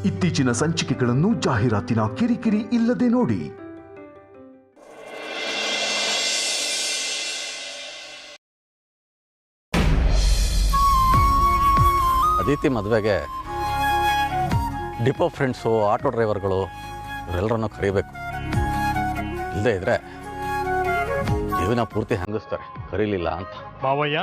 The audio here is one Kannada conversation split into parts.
ಇತ್ತೀಚಿನ ಸಂಚಿಕೆಗಳನ್ನು ಜಾಹೀರಾತಿನ ಕಿರಿಕಿರಿ ಇಲ್ಲದೆ ನೋಡಿ. ಅದಿತಿ ಮದುವೆಗೆ ಡಿಪೋ ಫ್ರೆಂಡ್ಸು, ಆಟೋ ಡ್ರೈವರ್ಗಳು ಇವರೆಲ್ಲರನ್ನು ಕರೀಬೇಕು. ಇಲ್ಲದೇ ಇದ್ರೆ ಜೀವನ ಪೂರ್ತಿ ಹಂಗಿಸ್ತಾರೆ, ಕರೀಲಿಲ್ಲ ಅಂತ. ಮಾವಯ್ಯ,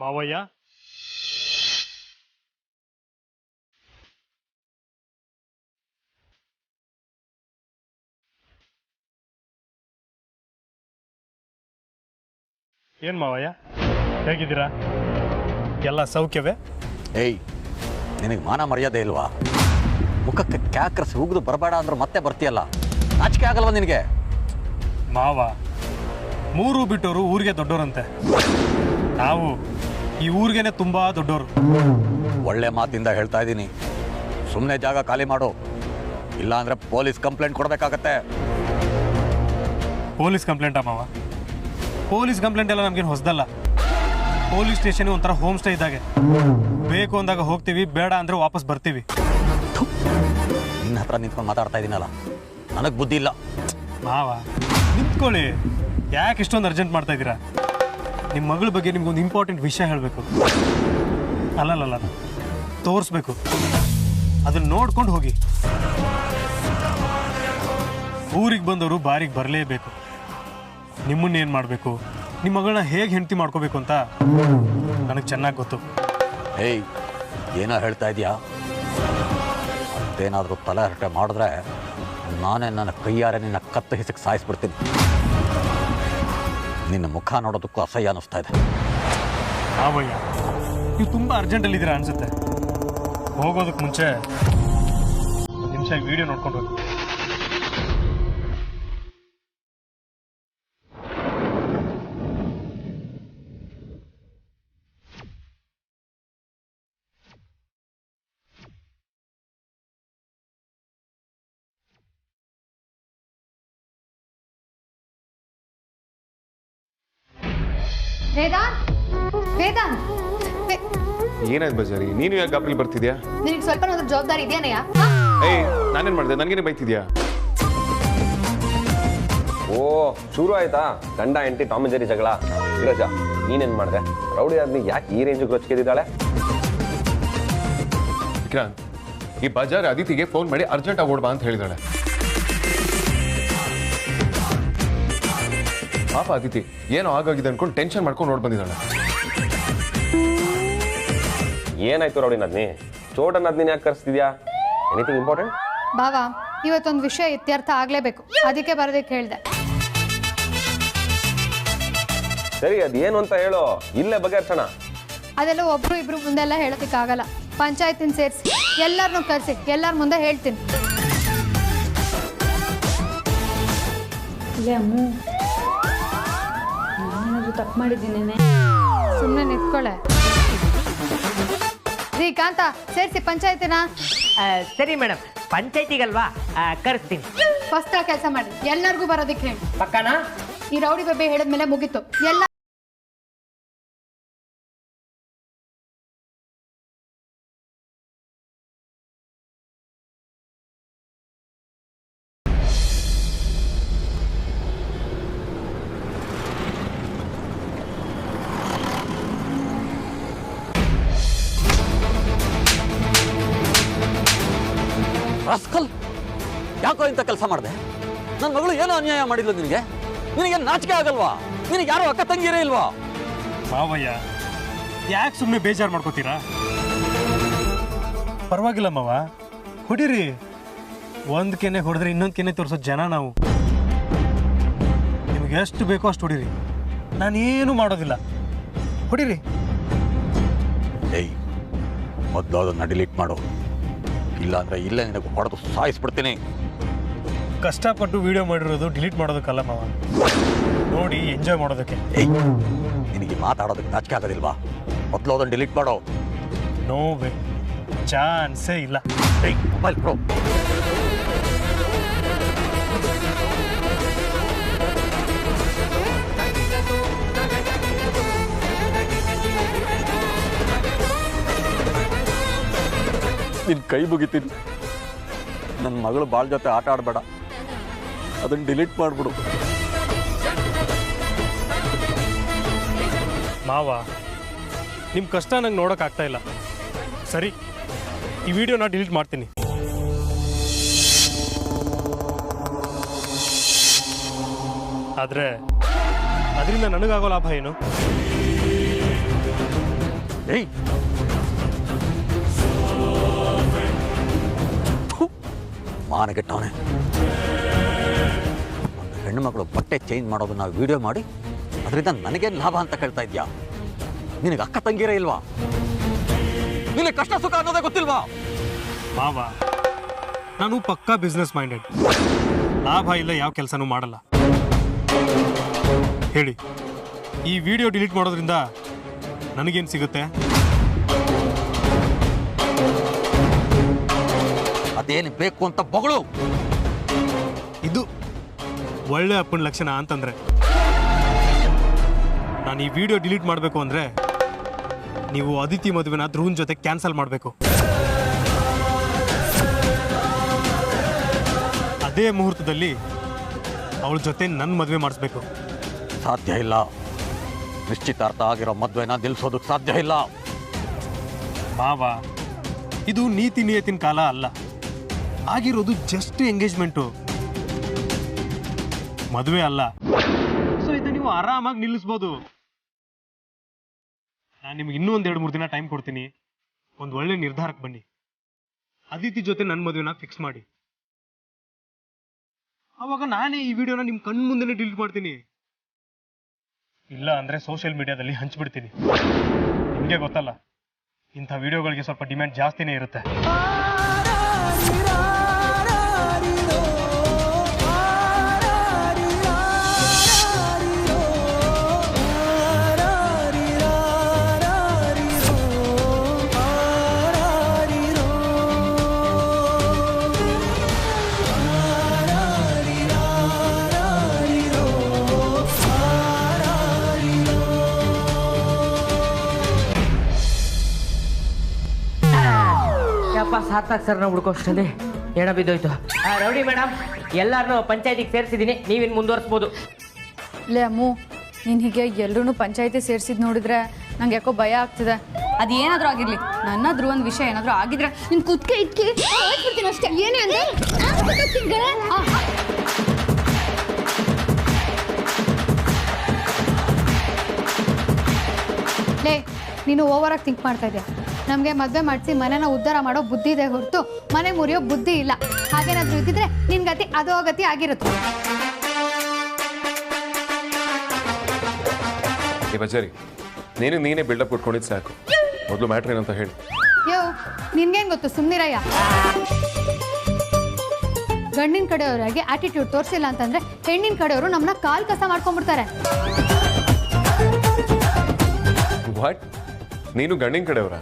ಮಾವಯ್ಯ, ಏನ್ ಮಾವಯ್ಯ, ಹೇಗಿದ್ದೀರಾ? ಎಲ್ಲ ಸೌಖ್ಯವೇ? ಏಯ್, ನಿನಗೆ ಮಾನ ಮರ್ಯಾದೆ ಇಲ್ವಾ? ಮುಖಕ್ಕೆ ಕ್ಯಾಕ್ರಸ್ ಉಗಿದು ಬರಬೇಡ ಅಂದ್ರೆ ಮತ್ತೆ ಬರ್ತೀಯಲ್ಲ, ನಾಚಿಕೆ ಆಗಲ್ವ ನಿನಗೆ? ಮಾವ, ಮೂರು ಬಿಟ್ಟವರು ಊರಿಗೆ ದೊಡ್ಡೋರಂತೆ. ನಾವು ಈ ಊರಿಗೇನೆ ತುಂಬಾ ದೊಡ್ಡವರು. ಒಳ್ಳೆ ಮಾತಿಂದ ಹೇಳ್ತಾ ಇದ್ದೀನಿ, ಸುಮ್ಮನೆ ಜಾಗ ಖಾಲಿ ಮಾಡು, ಇಲ್ಲ ಅಂದ್ರೆ ಪೊಲೀಸ್ ಕಂಪ್ಲೇಂಟ್ ಕೊಡಬೇಕಾಗತ್ತೆ. ಪೊಲೀಸ್ ಕಂಪ್ಲೇಂಟಾ ಮಾವ? ಪೊಲೀಸ್ ಕಂಪ್ಲೇಂಟ್ ಎಲ್ಲ ನಮ್ಗೇನು ಹೊಸದಲ್ಲ. ಪೊಲೀಸ್ ಸ್ಟೇಷನ್ ಒಂಥರ ಹೋಮ್ ಸ್ಟೇ ಇದ್ದಾಗೆ. ಬೇಕು ಅಂದಾಗ ಹೋಗ್ತೀವಿ, ಬೇಡ ಅಂದ್ರೆ ವಾಪಸ್ ಬರ್ತೀವಿ. ನಿನ್ನ ಹತ್ರ ನಿಂತ್ಕೊಂಡು ಮಾತಾಡ್ತಾ ಇದ್ದೀನಲ್ಲ, ನನಗೆ ಬುದ್ಧಿ ಇಲ್ಲ. ಮಾವ ನಿಂತ್ಕೊಳ್ಳಿ, ಯಾಕೆ ಇಷ್ಟೊಂದು ಅರ್ಜೆಂಟ್ ಮಾಡ್ತಾ ಇದ್ದೀರಾ? ನಿಮ್ಮ ಮಗಳ ಬಗ್ಗೆ ನಿಮ್ಗೊಂದು ಇಂಪಾರ್ಟೆಂಟ್ ವಿಷಯ ಹೇಳಬೇಕು. ಅಲ್ಲಲ್ಲ, ತೋರಿಸ್ಬೇಕು. ಅದನ್ನ ನೋಡ್ಕೊಂಡು ಹೋಗಿ. ಊರಿಗೆ ಬಂದವರು ಬಾರಿಗೆ ಬರಲೇಬೇಕು. ನಿಮ್ಮನ್ನೇನು ಮಾಡಬೇಕು, ನಿಮ್ಮ ಮಗಳನ್ನ ಹೇಗೆ ಹೆಂಡತಿ ಮಾಡ್ಕೋಬೇಕು ಅಂತ ನನಗೆ ಚೆನ್ನಾಗಿ ಗೊತ್ತು. ಏಯ್, ಏನೋ ಹೇಳ್ತಾ ಇದೆಯಾ? ಮತ್ತೇನಾದರೂ ತಲೆ ಹರಟೆ ಮಾಡಿದ್ರೆ ನಾನೇ ನನ್ನ ಕೈಯಾರೆ ನಿನ್ನ ಕತ್ತು ಹಿಸಕ್ಕೆ ಸಾಯಿಸ್ಬಿಡ್ತೀನಿ. ನಿನ್ನ ಮುಖ ನೋಡೋದಕ್ಕೂ ಅಸಹ್ಯ ಅನ್ನಿಸ್ತಾ ಇದೆ. ಆವಯ್ಯ, ನೀವು ತುಂಬ ಅರ್ಜೆಂಟಲ್ಲಿದ್ದೀರಾ ಅನ್ಸುತ್ತೆ. ಹೋಗೋದಕ್ಕೆ ಮುಂಚೆ ಒಂದು ನಿಮಿಷ ವಿಡಿಯೋ ನೋಡ್ಕೊಂಡು ಹೋಗಿ. ಏನಾಯ್ತು ಬಜಾರಿ? ನೀನು ಯಾಕೆ ಗಾಬರಿ ಬರ್ತಿದ್ಯಾ? ನಿನಗೆ ಸ್ವಲ್ಪ ಜವಾಬ್ದಾರಿ ಇದೆಯಾ? ಏಯ್, ನಾನೇನ್ ಮಾಡಿದೆ? ನನಗೇನೆ ಬೈತಿದ್ಯಾ? ಓ, ಶುರು ಆಯ್ತಾ ಗಂಡ ಹೆಂಡತಿ ಟಾಮ್ ಅಂಡ್ ಜೆರಿ ಜಗಳ? ವಿರಜ, ನೀನೇನ್ ಮಾಡಿದೆ? ರೌಡಿ ಆದ್ನಿ ಯಾಕೆ ಈ ರೇಂಜ್ ರೊಚ್ಚಿಗೆದಿದ್ದಾಳೆ? ವಿಕ್ರಾಂತ್, ಈ ಬಜಾರ್ ಅದಿತಿಗೆ ಫೋನ್ ಮಾಡಿ ಅರ್ಜೆಂಟ್ ಆಗಿ ಓಡ್ಬಾ ಅಂತ ಹೇಳಿದಾಳೆ. ಪಾಪ ಅದಿತಿ ಏನೋ ಆಗಾಗಿದೆ ಅನ್ಕೊಂಡು ಟೆನ್ಷನ್ ಮಾಡ್ಕೊಂಡು ನೋಡ್ ಬಂದಿದ್ದಾಳೆ. ಏನಾಯ್ತು ರೌಡಿ ನದ್ನಿ? ಚೋಟ ನದ್ನಿನ ಯಾಕೆ ಕರೆಸ್ತಿದ್ಯಾ? Anything important? ಬಾವಾ, ಇವತ್ತೊಂದು ವಿಷಯ ಇತ್ಯರ್ಥ ಆಗ್ಲೇಬೇಕು, ಅದಕ್ಕೆ ಬರೋದಕ್ಕೆ ಹೇಳ್ದೆ. ಸರಿ, ಅದೇನು ಅಂತ ಹೇಳು, ಇಲ್ಲೇ ಬಗೆಹರಿಸೋಣ. ಅದೆಲ್ಲ ಒಬ್ರು ಇಬ್ರು ಮುಂದೆಲ್ಲ ಹೇಳೋದಕ್ಕಾಗಲ್ಲ. ಪಂಚಾಯತಿನ ಸೇರಿಸಿ ಎಲ್ಲರನ್ನೂ ಕರೆಸಿ ಎಲ್ಲರ ಮುಂದೆ ಹೇಳ್ತೀನಿ. ಅಮ್ಮು, ನಾನೇನಾದ್ರೂ ತಪ್ಪು ಮಾಡಿದ್ದೀನೇನೆ? ಸುಮ್ಮನೆ ನಿಂತ್ಕೊಳ್ಳೆ. ರೀ ಕಾಂತ, ಸೇರಿಸಿ ಪಂಚಾಯತಿನ. ಸರಿ ಮೇಡಮ್, ಪಂಚಾಯತಿಗಲ್ವಾ, ಕರೆಸ್ತೀನಿ. ಫಸ್ಟ್ ಕೆಲಸ ಮಾಡಿ, ಎಲ್ಲರಿಗೂ ಬರೋದಕ್ಕೆ ಹೇಳಿ. ಪಕ್ಕನಾ? ಈ ರೌಡಿ ಬಗ್ಗೆ ಹೇಳಿದ್ಮೇಲೆ ಮುಗೀತು ಎಲ್ಲ. ರಾಸ್ಕಲ್, ಯಾಕೋ ಇಂಥ ಕೆಲಸ ಮಾಡಿದೆ? ನನ್ನ ಮಗಳು ಏನೋ ಅನ್ಯಾಯ ಮಾಡಿದ್ಲು ನಿನಗೆ? ನಿನಗೆ ನಾಚಿಕೆ ಆಗಲ್ವಾ? ನಿನಗೆ ಯಾರು ಅಕ್ಕ ತಂಗಿರೇ ಇಲ್ವಾ? ಮಾವಯ್ಯ, ಯಾಕೆ ಸುಮ್ಮನೆ ಬೇಜಾರು ಮಾಡ್ಕೋತೀರಾ? ಪರವಾಗಿಲ್ಲ ಮಾವ, ಹೊಡಿರಿ. ಒಂದು ಕೆನೆ ಹೊಡೆದ್ರೆ ಇನ್ನೊಂದು ಕೆನೆ ತೋರಿಸೋ ಜನ ನಾವು. ನಿಮ್ಗೆ ಎಷ್ಟು ಬೇಕೋ ಅಷ್ಟು ಹೊಡಿರಿ, ನಾನೇನು ಮಾಡೋದಿಲ್ಲ. ಹೊಡಿರಿ. ಏಯ್, ಮೊದಲು ಅದನ್ನು ಡಿಲೀಟ್ ಮಾಡು, ಇಲ್ಲಾಂದ್ರೆ ಇಲ್ಲೇ ನಿನಗೆ ಹೊಡೆದು ಸಾಯಿಸ್ಬಿಡ್ತೀನಿ. ಕಷ್ಟಪಟ್ಟು ವಿಡಿಯೋ ಮಾಡಿರೋದು ಡಿಲೀಟ್ ಮಾಡೋದಕ್ಕಲ್ಲ ಮಾವ, ನೋಡಿ ಎಂಜಾಯ್ ಮಾಡೋದಕ್ಕೆ. ಏಯ್, ನಿನಗೆ ಮಾತಾಡೋದಕ್ಕೆ ನಾಚಿಕೆ ಆಗೋದಿಲ್ವಾ? ಮೊದಲು ಅದನ್ನು ಡಿಲೀಟ್ ಮಾಡೋ. ನೋ ವೇ, ಚಾನ್ಸೇ ಇಲ್ಲ. ಮೊಬೈಲ್ ಪ್ರೋ ನಿನ್ನ ಕೈ ಮುಗಿತೀನಿ. ನನ್ನ ಮಗಳು ಬಾಳ ಜೊತೆ ಆಟ ಆಡಬೇಡ, ಅದನ್ನು ಡಿಲೀಟ್ ಮಾಡಿಬಿಡು. ಮಾವ, ನಿಮ್ಮ ಕಷ್ಟ ನಂಗೆ ನೋಡೋಕ್ಕಾಗ್ತಾ ಇಲ್ಲ. ಸರಿ, ಈ ವಿಡಿಯೋನ ಡಿಲೀಟ್ ಮಾಡ್ತೀನಿ. ಆದರೆ ಅದರಿಂದ ನನಗಾಗೋ ಲಾಭ ಏನು? ಏಯ್, ಮಾನಗೆಟ್ಟವನೇ. ಒಂದು ಹೆಣ್ಣು ಮಕ್ಕಳು ಬಟ್ಟೆ ಚೇಂಜ್ ಮಾಡೋದನ್ನ ವಿಡಿಯೋ ಮಾಡಿ ಅದರಿಂದ ನನಗೇನು ಲಾಭ ಅಂತ ಕೇಳ್ತಾ ಇದ್ಯಾ? ನಿನಗೆ ಅಕ್ಕ ತಂಗಿರೇ ಇಲ್ವಾ? ನಿನಗೆ ಕಷ್ಟ ಸುಖ ಅನ್ನೋದೇ ಗೊತ್ತಿಲ್ವಾ? ಮಾವ, ನಾನು ಪಕ್ಕಾ ಬಿಸ್ನೆಸ್ ಮೈಂಡೆಡ್. ಲಾಭ ಇಲ್ಲ ಯಾವ ಕೆಲಸನೂ ಮಾಡಲ್ಲ. ಹೇಳಿ, ಈ ವಿಡಿಯೋ ಡಿಲೀಟ್ ಮಾಡೋದ್ರಿಂದ ನನಗೇನು ಸಿಗುತ್ತೆ? ಅದೇನು ಬೇಕು ಅಂತ ಬಗಳು. ಇದು ಒಳ್ಳೆ ಅಪ್ಪನ ಲಕ್ಷಣ ಅಂತಂದ್ರೆ. ನಾನು ಈ ವಿಡಿಯೋ ಡಿಲೀಟ್ ಮಾಡಬೇಕು ಅಂದ್ರೆ ನೀವು ಅದಿತಿ ಮದುವೆನ ಧ್ರುವನ್ ಜೊತೆ ಕ್ಯಾನ್ಸಲ್ ಮಾಡಬೇಕು. ಅದೇ ಮುಹೂರ್ತದಲ್ಲಿ ಅವಳ ಜೊತೆ ನನ್ನ ಮದುವೆ ಮಾಡಿಸ್ಬೇಕು. ಸಾಧ್ಯ ಇಲ್ಲ. ನಿಶ್ಚಿತಾರ್ಥ ಆಗಿರೋ ಮದುವೆನ ನಿಲ್ಲಿಸೋದಕ್ಕೆ ಸಾಧ್ಯ ಇಲ್ಲ. ಮಾವ, ಇದು ನೀತಿ ನಿಯತಿನ ಕಾಲ ಅಲ್ಲ. ಆಗಿರೋದು ಜಸ್ಟ್ ಎಂಗೇಜ್ಮೆಂಟು, ಮದುವೆ ಅಲ್ಲ. ಸೊ ಇದು ನೀವು ಆರಾಮಾಗಿ ನಿಲ್ಲಿಸ್ಬೋದು. ನಾನು ನಿಮ್ಗೆ ಇನ್ನೂ ಒಂದು 2-3 ದಿನ ಟೈಮ್ ಕೊಡ್ತೀನಿ. ಒಂದು ಒಳ್ಳೆ ನಿರ್ಧಾರಕ್ಕೆ ಬನ್ನಿ. ಅದಿತಿ ಜೊತೆ ನನ್ನ ಮದುವೆನ ಫಿಕ್ಸ್ ಮಾಡಿ. ಅವಾಗ ನಾನೇ ಈ ವಿಡಿಯೋನ ನಿಮ್ಮ ಕಣ್ಣು ಮುಂದೆನೇ ಡಿಲೀಟ್ ಮಾಡ್ತೀನಿ. ಇಲ್ಲ ಅಂದರೆ ಸೋಷಿಯಲ್ ಮೀಡಿಯಾದಲ್ಲಿ ಹಂಚ್ಬಿಡ್ತೀನಿ. ನಿಮಗೆ ಗೊತ್ತಲ್ಲ, ಇಂಥ ವಿಡಿಯೋಗಳಿಗೆ ಸ್ವಲ್ಪ ಡಿಮ್ಯಾಂಡ್ ಜಾಸ್ತಿನೇ ಇರುತ್ತೆ. ಸಾರ್ಥಕ್ ಸರ್ ನಾವು ಹುಡ್ಕೋಷ್ಟಲ್ಲಿ ಎಣ ಬಿದ್ದೋಯ್ತು. ರೌಡಿ ಮೇಡಮ್, ಎಲ್ಲಾರನ್ನೂ ಪಂಚಾಯತಿಗೆ ಸೇರಿಸಿದ್ದೀನಿ. ನೀವಿನ್ ಮುಂದುವರಿಸ್ಬೋದು. ಲೇ ಅಮ್ಮು, ನೀನು ಹೀಗೆ ಎಲ್ಲರೂ ಪಂಚಾಯತಿ ಸೇರಿಸಿದ್ ನೋಡಿದ್ರೆ ನಂಗೆ ಯಾಕೋ ಭಯ ಆಗ್ತಿದೆ. ಅದೇನಾದ್ರೂ ಆಗಿರ್ಲಿ, ನನ್ನ ಧ್ರುವನ್ ವಿಷಯ ಏನಾದ್ರೂ ಆಗಿದ್ರೆ ನಿನ್ ಕುತ್ಕೆ ಇಟ್ಕಿ ಹೋಗ್ಬಿಡ್ತೀನಿ ಅಷ್ಟೇ. ಏನೇ ಅಂದ್ರೆ ಲೇ, ನೀನು ಓವರಾಗಿ ಥಿಂಕ್ ಮಾಡ್ತಾ ಇದೆಯಾ. ನಮಗೆ ಮದುವೆ ಮಾಡಿಸಿ ಮನೆನ ಉದ್ಧಾರ ಮಾಡೋ ಬುದ್ಧಿ ಇದೆ ಹೊರತು ಮನೆ ಮುರಿಯೋ ಬುದ್ಧಿ ಇಲ್ಲ. ಹಾಗೇನಾದ್ರೂ ಇದ್ದಿದ್ರೆ ನಿನ್ ಗತಿ ಅದೋ ಗತಿ ಆಗಿರುತ್ತೆ. ಬಜಾರಿ, ನೀನೇ ಬಿಲ್ಡಪ್ ಕೊಟ್ಕೊಂಡಿದ್ದು ಸಾಕು. ಮೊದಲು ಮ್ಯಾಟ್ರ್ ಏನಂತ ಹೇಳಿ. ಯೋ, ನಿನ್ಗೇನು ಗೊತ್ತು, ಸುಮ್ಮನಿರಯ್ಯ. ಗಂಡಿನ ಕಡೆಯವರಾಗಿ ಆಟಿಟ್ಯೂಡ್ ತೋರಿಸಿಲ್ಲ ಅಂತಂದ್ರೆ ಹೆಣ್ಣಿನ ಕಡೆಯವರು ನಮ್ಮನ್ನ ಕಾಲ್ ಕಸ ಮಾಡ್ಕೊಂಡ್ಬಿಡ್ತಾರೆ. ವಾಟ್? ನೀನು ಗಂಡಿನ ಕಡೆಯವರ?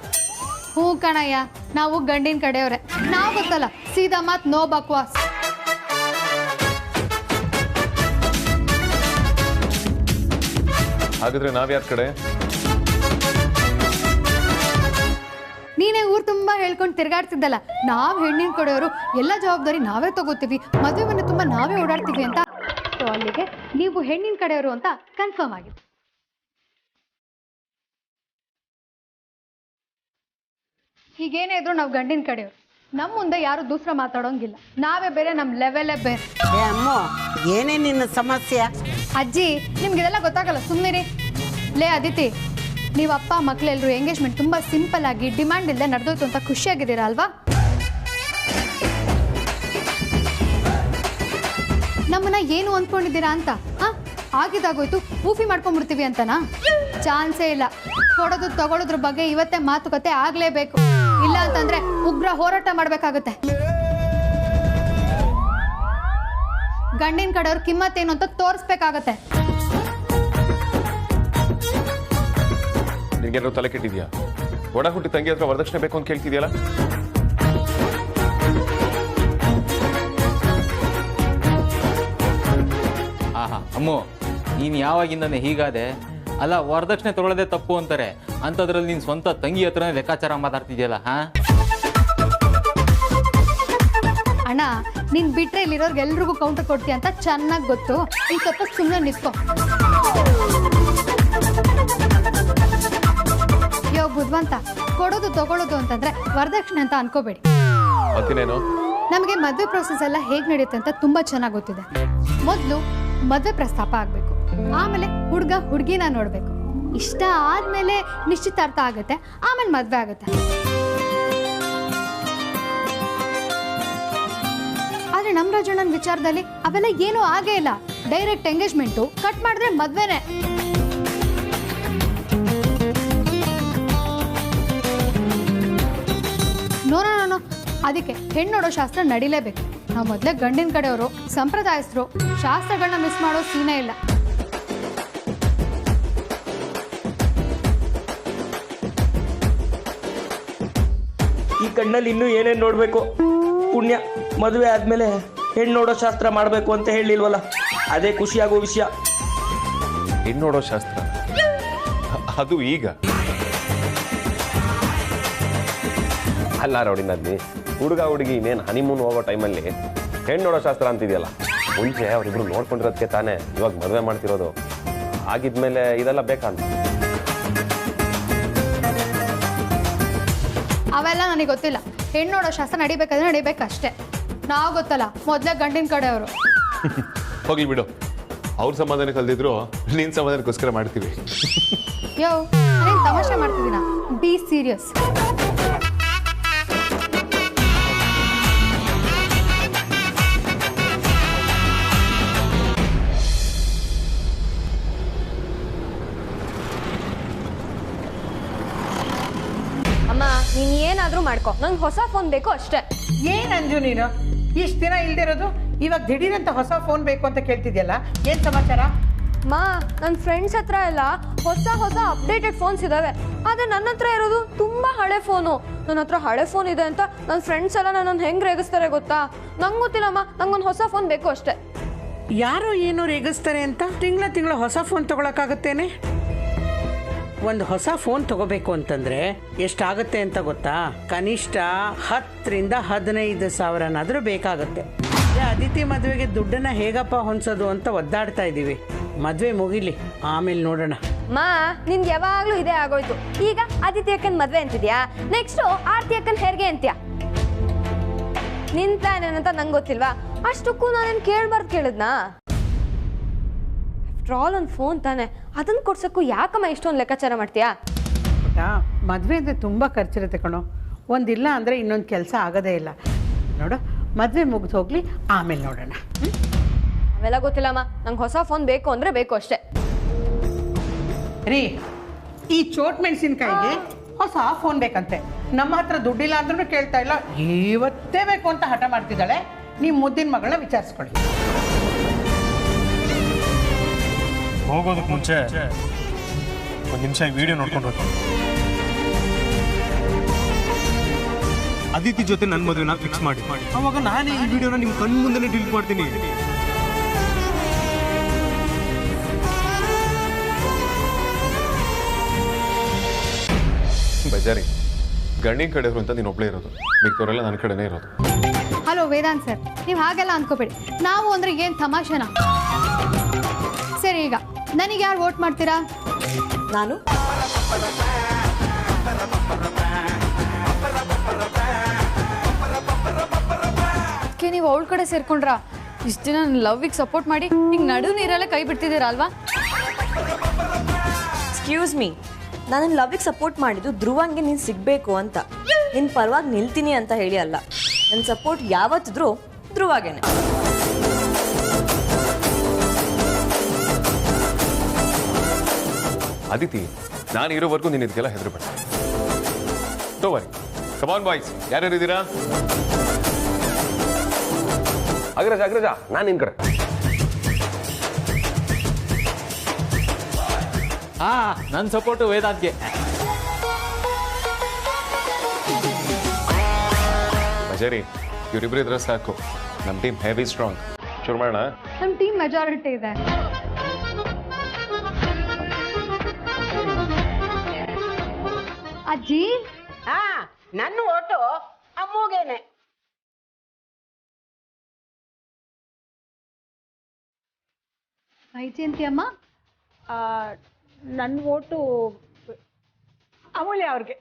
ಹ್ಞೂ ಕಣಯ್ಯ, ನಾವು ಗಂಡಿನ ಕಡೆಯವ್ರೆ. ನಾವು ಗೊತ್ತಲ್ಲ, ಸೀದಾ ಮಾತ್ ನೋ ಬಕ್ವಾಸ್. ಹಾಗಾದ್ರೆ ನಾವ್ಯಾರ ಕಡೆ? ನೀನೇ ಊರು ತುಂಬಾ ಹೇಳ್ಕೊಂಡು ತಿರ್ಗಾಡ್ತಿದ್ದಲ್ಲ, ನಾವ್ ಹೆಣ್ಣಿನ ಕಡೆಯವರು, ಎಲ್ಲ ಜವಾಬ್ದಾರಿ ನಾವೇ ತಗೋತೀವಿ, ಮದುವೆ ಮನೆ ತುಂಬಾ ನಾವೇ ಓಡಾಡ್ತೀವಿ ಅಂತ. ಸೊ ಅಲ್ಲಿಗೆ ನೀವು ಹೆಣ್ಣಿನ ಕಡೆಯವರು ಅಂತ ಕನ್ಫರ್ಮ್ ಆಗಿದೆ. ಹೀಗೇನೇ ಇದ್ರು ನಾವು ಗಂಡಿನ ಕಡೆಯವರು. ನಮ್ಮ ಮುಂದೆ ಯಾರು ದೂಸರ ಮಾತಾಡೋಂಗಿಲ್ಲ. ನಾವೇ ಬೇರೆ, ನಮ್ಮ ಲೆವೆಲೇ ಬೇರೆ. ಅಮ್ಮ, ಏನೇ ನಿನ್ನ ಸಮಸ್ಯೆ? ಅಜ್ಜಿ, ನಿಮ್ಗೆ ಇದೆಲ್ಲ ಗೊತ್ತಾಗಲ್ಲ, ಸುಮ್ಮನಿರಿ. ಲೇ ಅದಿತಿ, ನೀವು ಅಪ್ಪ ಮಕ್ಕಳೆಲ್ಲರೂ ಎಂಗೇಜ್ಮೆಂಟ್ ತುಂಬ ಸಿಂಪಲ್ ಆಗಿ ಡಿಮ್ಯಾಂಡ್ ಇಲ್ಲದೆ ನಡೆದೋಯ್ತು ಅಂತ ಖುಷಿಯಾಗಿದ್ದೀರಾ ಅಲ್ವಾ? ನಮ್ಮನ್ನ ಏನು ಅಂದ್ಕೊಂಡಿದ್ದೀರಾ ಅಂತ? ಆಗಿದಾಗೋಯ್ತು, ಊಫಿ ಮಾಡ್ಕೊಂಡ್ಬಿಡ್ತೀವಿ ಅಂತನಾ? ಚಾನ್ಸೇ ಇಲ್ಲ. ಕೊಡೋದು ತಗೊಳ್ಳೋದ್ರ ಬಗ್ಗೆ ಇವತ್ತೇ ಮಾತುಕತೆ ಆಗಲೇಬೇಕು. ಇಲ್ಲ ಅಂತಂದ್ರೆ ಉಗ್ರ ಹೋರಾಟ ಮಾಡಬೇಕಾಗುತ್ತೆ. ಗಂಡಿನ ಕಡೆಯವ್ರ ಕಿಮ್ಮತ್ತೇನು ಅಂತ ತೋರಿಸ್ಬೇಕಾಗತ್ತೆ. ನಿನ್ಗೇನಾದ್ರು ತಲೆ ಕೆಟ್ಟಿದ್ಯಾ? ಒಡ ಹುಟ್ಟಿ ತಂಗಿ ಹತ್ರ ವರದಕ್ಷಿಣೆ ಬೇಕು ಅಂತ ಕೇಳ್ತಿದ್ಯಲ್ಲ? ಅಮ್ಮು ನೀನು ಯಾವಾಗಿಂದಾನೆ ಹೀಗಾದೆ? ಅಲ್ಲ, ವರದಕ್ಷಿಣೆ ತೊಗೊಳ್ಳೋದೇ ತಪ್ಪು ಅಂತಾರೆ, ಅಂಥದ್ರಲ್ಲಿ ನೀನು ಸ್ವಂತ ತಂಗಿ ಹತ್ರನೇ ಲೆಕ್ಕಾಚಾರ ಮಾತಾಡ್ತಿದ್ಯಲ್ಲ. ಅಣ್ಣ ನೀನ್ ಬಿಟ್ರೆ ಇಲ್ಲಿರೋರ್ಗೆ ಎಲ್ರಿಗೂ ಕೌಂಟರ್ ಕೊಡ್ತೀಯ ಅಂತ ಚೆನ್ನಾಗಿ ಗೊತ್ತು. ನೀನ್ ಸ್ವಲ್ಪ ಸುಮ್ಮನೆ ನಿಂತ್ಕೋ. ಯೋ ಬುದ್ವಂತ, ಕೊಡೋದು ತಗೊಳ್ಳೋದು ಅಂತಂದ್ರೆ ವರದಕ್ಷಿಣೆ ಅಂತ ಅನ್ಕೋಬೇಡಿ. ಮತ್ತಿನೇನು? ನಮಗೆ ಮದುವೆ ಪ್ರೊಸೆಸ್ ಎಲ್ಲ ಹೇಗೆ ನಡೆಯುತ್ತೆ ಅಂತ ತುಂಬಾ ಚೆನ್ನಾಗಿ ಗೊತ್ತಿದೆ. ಮೊದಲು ಮದುವೆ ಪ್ರಸ್ತಾಪ ಆಗ್ಬೇಕು, ಆಮೇಲೆ ಹುಡುಗ ಹುಡುಗಿನ ನೋಡ್ಬೇಕು, ಇಷ್ಟ ಆದ್ಮೇಲೆ ನಿಶ್ಚಿತಾರ್ಥ ಆಗುತ್ತೆ, ಆಮೇಲೆ ಮದ್ವೆ ಆಗುತ್ತೆ. ಆದ್ರೆ ನಮ್ಮ ರಾಜಣ್ಣನ ವಿಚಾರದಲ್ಲಿ ಅವೆಲ್ಲ ಏನೂ ಆಗೇ ಇಲ್ಲ. ಡೈರೆಕ್ಟ್ ಎಂಗೇಜ್ಮೆಂಟು, ಕಟ್ ಮಾಡಿದ್ರೆ ಮದ್ವೆನೆ. ನೋ, ಅದಕ್ಕೆ ಹೆಣ್ಣು ನೋಡೋ ಶಾಸ್ತ್ರ ನಡಿಲೇಬೇಕು. ನಾವು ಮೊದಲೇ ಗಂಡಿನ ಕಡೆಯವರು, ಸಂಪ್ರದಾಯಸ್ಥರು, ಶಾಸ್ತ್ರಗಳನ್ನ ಮಿಸ್ ಮಾಡೋ ಸೀನೇ ಇಲ್ಲ. ಈ ಕಣ್ಣಲ್ಲಿ ಇನ್ನೂ ಏನೇನು ನೋಡಬೇಕು? ಪುಣ್ಯ, ಮದುವೆ ಆದಮೇಲೆ ಹೆಣ್ಣು ನೋಡೋ ಶಾಸ್ತ್ರ ಮಾಡಬೇಕು ಅಂತ ಹೇಳಿಲ್ವಲ್ಲ, ಅದೇ ಖುಷಿಯಾಗೋ ವಿಷಯ. ಹೆಣ್ಣು ನೋಡೋ ಶಾಸ್ತ್ರ ಅದು ಈಗ ಅಲ್ಲ ರೌಡಿನದ್ನಿ, ಹುಡುಗ ಹುಡುಗಿ ಇನ್ನೇನು ಹನಿಮೂನ್ ಹೋಗೋ ಟೈಮಲ್ಲಿ ಹೆಣ್ಣು ನೋಡೋ ಶಾಸ್ತ್ರ ಅಂತಿದೆಯಲ್ಲ. ಮುಂಚೆ ಅವರಿಬ್ರು ನೋಡ್ಕೊಂಡಿರೋದಕ್ಕೆ ತಾನೇ ಇವಾಗ ಮದುವೆ ಮಾಡ್ತಿರೋದು. ಆಗಿದ್ಮೇಲೆ ಇದೆಲ್ಲ ಬೇಕಂತ. ಅವೆಲ್ಲ ನನಗೆ ಗೊತ್ತಿಲ್ಲ. ಹೆಣ್ಣು ನೋಡೋ ಶಾಸ್ತ್ರ ನಡಿಬೇಕಾದ್ರೆ ನಡಿಬೇಕಷ್ಟೇ. ನಾವು ಗೊತ್ತಲ್ಲ, ಮೊದಲೇ ಗಂಡಿನ ಕಡೆಯವರು. ಹೋಗ್ಲಿ ಬಿಡು, ಅವ್ರ ಸಮಾಧಾನ ಕಲ್ದಿದ್ರು ನಿನ್ನ ಸಮಾಧಾನಕ್ಕೋಸ್ಕರ ಮಾಡ್ತೀವಿ. ಯೋ, ನಾನೇನು ತಮಾಷೆ ಮಾಡ್ತಿದ್ದೀನ? Be serious. ಅಮ್ಮ, ನೀನ್ ಏನಾದ್ರೂ ಮಾಡ್ಕೊ, ನಂಗೆ ಹೊಸ ಫೋನ್ ಬೇಕು ಅಷ್ಟೇ. ಏನ್ ಅಂಜು ನೀನು ಇಷ್ಟು ದಿನ ಇಲ್ದಿರೋದು ಇವಾಗ ದಿಢೀರಂತ ಹೊಸ ಫೋನ್ ಬೇಕು ಅಂತ ಕೇಳ್ತಿದ್ಯಲ್ಲ, ಏನ್ ಸಮಾಚಾರ? ಮಾ, ನನ್ನ ಫ್ರೆಂಡ್ಸ್ ಹತ್ರ ಎಲ್ಲ ಹೊಸ ಅಪ್ಡೇಟೆಡ್ ಫೋನ್ಸ್ ಇದಾವೆ. ಆದ್ರೆ ನನ್ನ ಹತ್ರ ಇರೋದು ತುಂಬಾ ಹಳೆ ಫೋನು. ನನ್ನ ಹತ್ರ ಹಳೆ ಫೋನ್ ಇದೆ ಅಂತ ನನ್ನ ಫ್ರೆಂಡ್ಸ್ ಎಲ್ಲ ನನ್ನನ್ನು ಹೆಂಗ್ ರೇಗಿಸ್ತಾರೆ ಗೊತ್ತಾ? ನಂಗೆ ಗೊತ್ತಿಲ್ಲಮ್ಮ, ನಂಗೊಂದು ಹೊಸ ಫೋನ್ ಬೇಕು ಅಷ್ಟೇ. ಯಾರೋ ಏನೋ ರೇಗಿಸ್ತಾರೆ ಅಂತ ತಿಂಗಳ ಹೊಸ ಫೋನ್ ತಗೊಳಕ್ಕಾಗತ್ತೇನೆ? ಒಂದು ಹೊಸ ಫೋನ್ ತಗೋಬೇಕು ಅಂತಂದ್ರೆ ಎಷ್ಟಾಗುತ್ತೆ ಅಂತ ಗೊತ್ತಾ? ಕನಿಷ್ಠ 10,000-15,000 ಬೇಕಾಗುತ್ತೆ. ಅದಿತಿ ಮದುವೆಗೆ ದುಡ್ಡನ್ನ ಹೇಗಪ್ಪ ಹೊಂದೋದು ಅಂತ ಒದ್ದಾಡ್ತಾ ಇದ್ದೀವಿ. ಮದುವೆ ಮುಗಿಲಿ, ಆಮೇಲೆ ನೋಡೋಣ. ಮಾ, ನಿನ್ಗೆ ಯಾವಾಗ್ಲೂ ಇದೇ ಆಗೋಯ್ತು. ಈಗ ಆದಿತ್ಯ ಅಕ್ಕನ ಮದ್ವೆ ಅಂತಿದ್ಯಾ, ನೆಕ್ಸ್ಟ್ ಆರ್ತಿ ಅಕ್ಕನ ಹೆರಿಗೆ ಅಂತ್ಯ. ನಿನ್ ಪ್ಲಾನ್ ಏನಂತ ನಂಗೆ ಗೊತ್ತಿಲ್ವಾ? ಅಷ್ಟಕ್ಕೂ ನಾನೇನು ಕೇಳ್ಬಾರ್ದು ಕೇಳಿದ್ನಾ? ಆಫ್ಟರ್ ಆಲ್ ಒಂದು ಫೋನ್ ತಾನೆ, ಅದನ್ನ ಕೊಡ್ಸಕ್ಕೂ ಯಾಕಮ್ಮ ಇಷ್ಟೊಂದು ಲೆಕ್ಕಾಚಾರ ಮಾಡ್ತೀಯಾ? ಮದುವೆ ಅಂದರೆ ತುಂಬ ಖರ್ಚಿರುತ್ತೆ ಕಣೋ. ಒಂದಿಲ್ಲ ಅಂದರೆ ಇನ್ನೊಂದು ಕೆಲಸ ಆಗೋದೇ ಇಲ್ಲ. ನೋಡು, ಮದುವೆ ಮುಗಿದು ಹೋಗ್ಲಿ, ಆಮೇಲೆ ನೋಡೋಣ. ಅವೆಲ್ಲ ಗೊತ್ತಿಲ್ಲಮ್ಮ, ನಂಗೆ ಹೊಸ ಫೋನ್ ಬೇಕು ಅಂದರೆ ಬೇಕು ಅಷ್ಟೇ. ರೀ, ಈ ಚೋಟ್ ಮೆಣಸಿನ್ಕಾಯಿಗೆ ಹೊಸ ಫೋನ್ ಬೇಕಂತೆ. ನಮ್ಮ ಹತ್ರ ದುಡ್ಡಿಲ್ಲ ಅಂದ್ರೂ ಕೇಳ್ತಾ ಇಲ್ಲ, ಇವತ್ತೇ ಬೇಕು ಅಂತ ಹಠ ಮಾಡ್ತಿದ್ದಾಳೆ. ನೀವು ಮುದ್ದಿನ ಮಗಳನ್ನ ವಿಚಾರಿಸ್ಕೊಳ್ಳಿ. ಹೋಗೋದಕ್ಕೆ ಮುಂಚೆ ಒಂದು ನಿಮಿಷ ವಿಡಿಯೋ ನೋಡ್ಕೊಂಡು ಹೋಗ್ತೀನಿ. ಅದಿತಿ ಜೊತೆ ನನ್ನ ಮದುವೆನ ಫಿಕ್ಸ್ ಮಾಡಿ, ಅವಾಗ ನಾನೇ ಈ ವಿಡಿಯೋನ ನಿಮ್ಮ ಕಣ್ಣು ಮುಂದೆನೇ ಡಿಲೀಟ್ ಮಾಡ್ತೀನಿ. ಬಜಾರಿ, ಗಂಡಿನ ಕಡೆಯವರು ಅಂತ ನೀನು ಒಬ್ಬಳೇ ಇರೋದು, ಮಿಕ್ಕವರೆಲ್ಲ ನನ್ನ ಕಡೆನೇ ಇರೋದು. ಹಲೋ ವೇದಾಂತ್ ಸರ್, ನೀವು ಹಾಗೆಲ್ಲ ಅನ್ಕೋಬೇಡಿ. ನಾವು ಅಂದ್ರೆ ಏನು ತಮಾಷೆನಾ? ಸರಿ, ಈಗ ನನಗೆ ಯಾರು ವೋಟ್ ಮಾಡ್ತೀರಾ? ನಾನು ಅದಕ್ಕೆ ನೀವು ಅವಳ ಕಡೆ ಸೇರ್ಕೊಂಡ್ರ? ಇಷ್ಟು ದಿನ ನನ್ನ ಲವ್ವಿಗೆ ಸಪೋರ್ಟ್ ಮಾಡಿ ಈಗ ನಡು ನೀರಲ್ಲೇ ಕೈ ಬಿಡ್ತಿದ್ದೀರಾ ಅಲ್ವಾ? ಎಕ್ಸ್ಕ್ಯೂಸ್ ಮೀ, ನಾನು ಲವ್ಗೆ ಸಪೋರ್ಟ್ ಮಾಡಿದ್ದು ಧ್ರುವಂಗೆ ನೀನು ಸಿಗಬೇಕು ಅಂತ, ನಿನ್ನ ಪರವಾಗಿ ನಿಲ್ತೀನಿ ಅಂತ ಹೇಳಿ ಅಲ್ಲ. ನನ್ನ ಸಪೋರ್ಟ್ ಯಾವತ್ತಿದ್ರೂ ಧ್ರುವಾಗೇನೆ. ಅದಿತಿ, ನಾನು ಇರೋವರೆಗೂ ನೀನು ಇದಕ್ಕೆಲ್ಲ ಹೆದರಬೇಡ. Don't worry. Come on boys, ಯಾರ್ಯಾರು ಇದ್ದೀರಾ? ಅಗ್ರಜ, ನಾನು ನಿನ್ ಕಡೆ. ನನ್ನ ಸಪೋರ್ಟು ವೇದಾಂತ್ಗೆ. ಬಜಾರಿ, ಇವರಿಬ್ಬರು ಇದ್ರೆ ಸಾಕು. ನಮ್ಮ ಟೀಮ್ ಹೆವಿ ಸ್ಟ್ರಾಂಗ್. ಶುರು ಮಾಡೋಣ. ನಮ್ಮ ಟೀಮ್ ಮೆಜಾರಿಟಿ ಇದೆ. ಅಜ್ಜಿ ನನ್ನ ಓಟು ಅಮ್ಮೂಗೇನೆ. ವೈಜಯಂತಿ ಅಮ್ಮ, ನನ್ನ ಓಟು ಅಮೂಲ್ಯ ಅವ್ರಿಗೆ.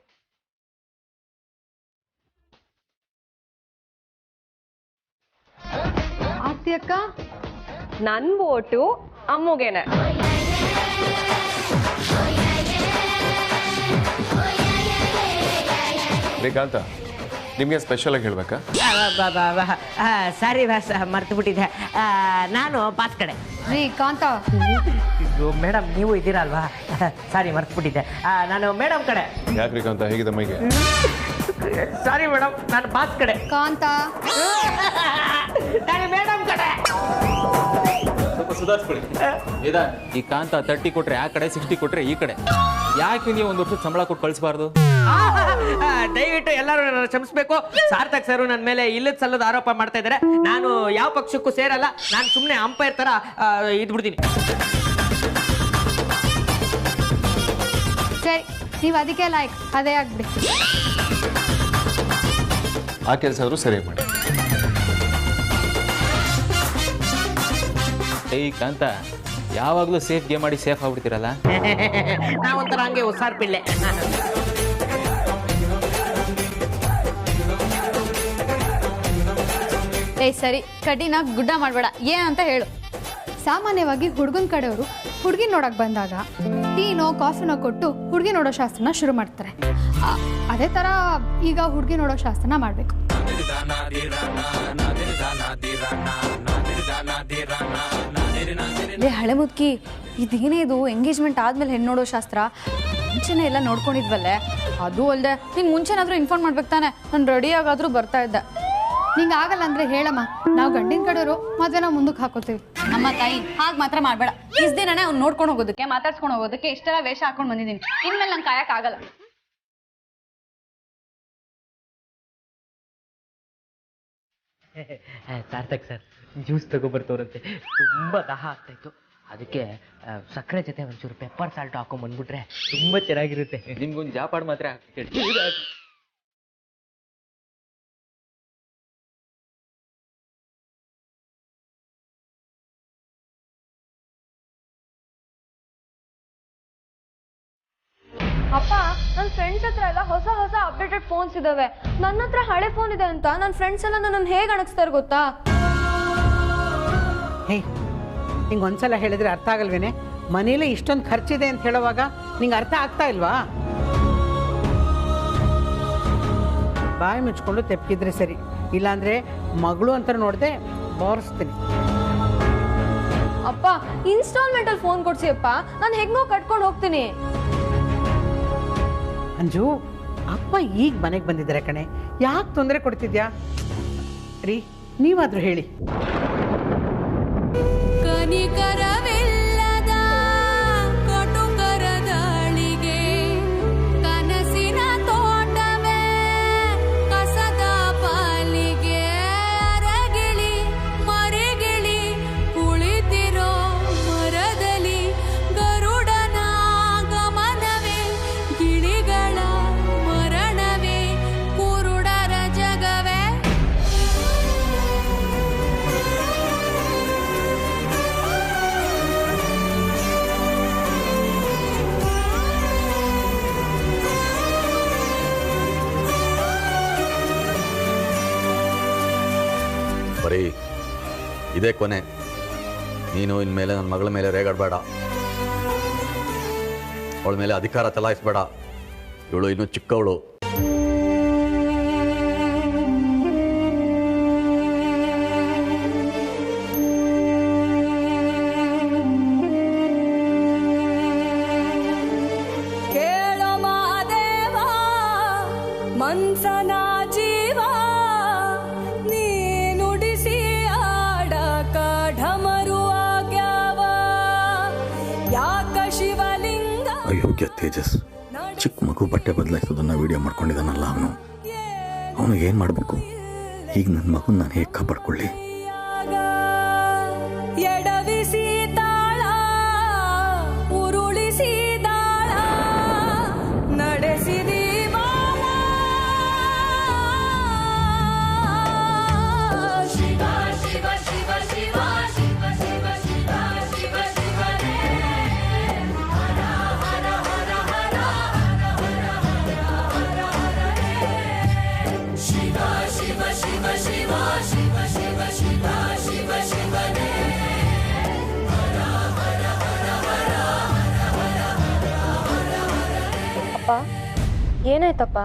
ಆರ್ತಿ ಅಕ್ಕ, ನನ್ನ ಓಟು ಅಮ್ಮುಗೇನೆ. ಶ್ರೀಕಾಂತ, ನಿಮಗೆ ಸ್ಪೆಷಲ್ ಆಗಿ ಹೇಳ್ಬೇಕಾ? ಸಾರಿ ಬಾಸ್, ಮರ್ತು ಬಿಟ್ಟಿದ್ದೆ. ನಾನು ಬಾಸ್ ಕಡೆ. ರೀ ಕಾಂತ. ಮೇಡಮ್ ನೀವು ಇದ್ದೀರಲ್ವಾ? ಸಾರಿ ಮರ್ತು ಬಿಟ್ಟಿದ್ದೆ. ನಾನು ಮೇಡಮ್ ಕಡೆ. ಯಾಕೆ ಶ್ರೀಕಾಂತ, ಹೇಗಿದೆ ಮೈಗೆ? ಸಾರಿ ಮೇಡಮ್, ನಾನು ಬಾಸ್ ಕಡೆ. ಕಾಂತ, ನಾನು ಮೇಡಮ್ ಕಡೆ. ಸ್ವಲ್ಪ ಸುಧಾರಿಸ್ಕೊಳ್ಳಿ. ಈ ಕಾಂತ 30 ಕೊಟ್ರೆ ಆ ಕಡೆ, 60 ಕೊಟ್ರೆ ಈ ಕಡೆ. ಯಾಕೆ ನೀವು 1 ವರ್ಷದ ಸಂಬಳ ಕೊಟ್ಟು ಕಳಿಸಬಾರ್ದು? ದಯವಿಟ್ಟು ಎಲ್ಲರೂ ನನ್ನ ಕ್ಷಮಿಸ್ಬೇಕು. ಸಾರ್ಥಕ್ ಸರ್ ನನ್ನ ಮೇಲೆ ಇಲ್ಲದ ಸಲ್ಲದ ಆರೋಪ ಮಾಡ್ತಾ ಇದ್ದಾರೆ. ನಾನು ಯಾವ ಪಕ್ಷಕ್ಕೂ ಸೇರಲ್ಲ. ನಾನು ಸುಮ್ಮನೆ ಅಂಪೈರ್ ತರ ಇದ್ಬಿಡ್ತೀನಿ. ಸರಿ, ನೀವು ಅದಕ್ಕೆ ಲಾಯ್ಕ್, ಅದೇ ಆಗ್ಬಿಡಿ. ಆ ಕೆಲಸ ಆದರೂ ಸರಿಯಾಗಿ ಮಾಡಿ. ಏಯ್ ಕಾಂತ, ಯಾವಾಗಲೂ ಸೇಫ್ ಗೇಮ್ ಮಾಡಿ ಸೇಫ್ ಆಗ್ಬಿಡ್ತೀರಲ್ಲ. ನಾವೊಂಥರ ಹಂಗೆ ಉಸಾರ್ ಪಿಳ್ಳೆ. ಏಯ್ ಸರಿ, ಕಡ್ಡಿನ ಗುಡ್ಡ ಮಾಡಬೇಡ. ಏನಂತ ಹೇಳು. ಸಾಮಾನ್ಯವಾಗಿ ಹುಡುಗನ ಕಡೆಯವರು ಹುಡುಗಿ ನೋಡಕ್ ಬಂದಾಗ ಟೀನೋ ಕಾಫಿನೋ ಕೊಟ್ಟು ಹುಡುಗಿ ನೋಡೋ ಶಾಸ್ತ್ರನ ಶುರು ಮಾಡ್ತಾರೆ. ಅದೇ ಥರ ಈಗ ಹುಡುಗಿ ನೋಡೋ ಶಾಸ್ತ್ರನ ಮಾಡಬೇಕು. ಹಳೆ ಮುದ್ಕಿ, ಇದೇನೇ ಇದು ಎಂಗೇಜ್ಮೆಂಟ್ ಆದ್ಮೇಲೆ ಹೆಣ್ಣು ನೋಡೋ ಶಾಸ್ತ್ರ? ಮುಂಚೆನೇ ಎಲ್ಲ ನೋಡ್ಕೊಂಡಿದ್ವಲ್ಲೇ. ಅದು ಅಲ್ಲದೆ ನಿಂಗೆ ಮುಂಚೆನಾದ್ರೂ ಇನ್ಫಾರ್ಮ್ ಮಾಡ್ಬೇಕು ತಾನೆ. ನಾನು ರೆಡಿ ಆಗಾದ್ರೂ ಬರ್ತಾ ಇದ್ದೆ. ನಿಂಗೆ ಆಗಲ್ಲ ಅಂದ್ರೆ ಹೇಳಮ್ಮ, ನಾವು ಗಂಡಿನ ಕಡೆಯವರು ಮದುವೆನ ಮುಂದಕ್ಕೆ ಹಾಕೋತೀವಿ. ನಮ್ಮ ತಾಯಿ ಹಾಗೆ ಮಾತ್ರ ಮಾಡಬೇಡ. ಇಷ್ಟು ದಿನನೇ ಅವ್ನು ನೋಡ್ಕೊಂಡು ಹೋಗೋದಕ್ಕೆ, ಮಾತಾಡ್ಸ್ಕೊಂಡು ಹೋಗೋದಕ್ಕೆ ಇಷ್ಟೆಲ್ಲ ವೇಷ ಹಾಕೊಂಡು ಬಂದಿದ್ದೀನಿ. ಇನ್ಮೇಲೆ ನಂಗೆ ಕಾಯಕ್ಕಾಗಲ್ಲ. ಸಾರ್ಥಕ್ ಸರ್ ಜ್ಯೂಸ್ ತಗೊಬರ್ತವ್ರಂತೆ. ತುಂಬ ದಾಹ ಆಗ್ತಾಯಿತ್ತು. ಅದಕ್ಕೆ ಸಕ್ಕರೆ ಜೊತೆ ಒಂಚೂರು ಪೆಪ್ಪರ್ ಸಾಲ್ಟ್ ಹಾಕೊಂಡ್ ಬಂದ್ಬಿಟ್ರೆ ತುಂಬ ಚೆನ್ನಾಗಿರುತ್ತೆ. ನಿಮ್ಗೊಂದು ಜಾಪಾಡ್ ಮಾತ್ರ ಹಾಕಿ. ಅಪ್ಪ, ನನ್ನ ಫ್ರೆಂಡ್ಸ್ ಹತ್ರ ಎಲ್ಲ ಹೊಸ ಹೊಸ ಅಪ್ಡೇಟೆಡ್ ಫೋನ್ಸ್ ಇದಾವೆ. ನನ್ನ ಹತ್ರ ಹಳೆ ಫೋನ್ ಇದೆ ಅಂತ ನನ್ನ ಫ್ರೆಂಡ್ಸ್ ಎಲ್ಲ ನನ್ನ ಹೇಗೆ ಅಣಗಿಸ್ತಾರೆ ಗೊತ್ತಾ? ಹೇ, ನಿಂಗೆ ಒಂದ್ಸಲ ಹೇಳಿದ್ರೆ ಅರ್ಥ ಆಗಲ್ವೇನೆ? ಮನೇಲಿ ಇಷ್ಟೊಂದು ಖರ್ಚಿದೆ ಅಂತ ಹೇಳುವಾಗ ನಿಂಗೆ ಅರ್ಥ ಆಗ್ತಾ ಇಲ್ವಾ? ಬಾಯಿ ಮುಚ್ಕೊಂಡು ತೆಪ್ಪಿದ್ರೆ ಸರಿ, ಇಲ್ಲಾಂದ್ರೆ ಮಗಳು ಅಂತ ನೋಡದೆ ಬಾರಿಸ್ತೀನಿ. ಅಪ್ಪ, ಇನ್ಸ್ಟಾಲ್ಮೆಂಟಲ್ಲಿ ಫೋನ್ ಕೊಡ್ಸಿ ಅಪ್ಪ, ನಾನು ಹೆಂಗೋ ಕಟ್ಕೊಂಡು ಹೋಗ್ತೀನಿ. ಅಂಜು, ಅಪ್ಪ ಈಗ ಮನೆಗೆ ಬಂದಿದ್ದಾರೆ ಕಣೆ, ಯಾಕೆ ತೊಂದರೆ ಕೊಡ್ತಿದ್ಯಾ? ರೀ, ನೀವಾದ್ರೂ ಹೇಳಿ. ಕನಿಕರವಿಲ್ಲದ ಕಟುಕರದಳಿಗೆ ಕನಸಿನ ತೋಟವೇ ಕಸದ ಪಾಲಿಗೆ ಅರಗಿಳಿ ಮರೆಗಿಳಿ ಕುಳಿತಿರೋ ಮರದಲ್ಲಿ ಗರುಡನ ಗಮನವೇ ಗಿಳಿಗಳ ಮರಣವೇ ಕುರುಡರ ಜಗವೇ. ಬರೀ ಇದೇ ಕೊನೆ. ನೀನು ಇನ್ಮೇಲೆ ನನ್ನ ಮಗಳ ಮೇಲೆ ರೇಗಾಡಬೇಡ, ಅವಳ ಮೇಲೆ ಅಧಿಕಾರ ಚಲಾಯಿಸಬೇಡ. ಇವಳು ಇನ್ನೂ ಚಿಕ್ಕವಳು. ಕೇಳೋ ಮಾದೇವ ಮನ್ಸನ ಜೀವ ನೀ ನುಡಿಸಿ ಆಡಕ ಢಮರು ಆಗ್ಯಾವ ಯಾಕ ಶಿವಲಿಂಗ. ಅಯೋಗ್ಯ ತೇಜಸ್, ಚಿಕ್ಕ ಮಗು ಬಟ್ಟೆ ಬದಲಾಯಿಸೋದನ್ನ ವಿಡಿಯೋ ಮಾಡ್ಕೊಂಡಿದ್ದಾನಲ್ಲ ಅವನು. ಅವನಿಗೆ ಏನು ಮಾಡಬೇಕು? ಈಗ ನನ್ನ ಮಗನ ನಾನು ಹೇಗೆ ಕಾಪಾಡ್ಕೊಳ್ಳಿ? ಎಡವಿಸಿ ತಾಳ ಉರುಳಿಸಿ ದಾಳ ನಡೆಸಿದಿ ಅಪ್ಪ ಏನಾಯ್ತಪ್ಪ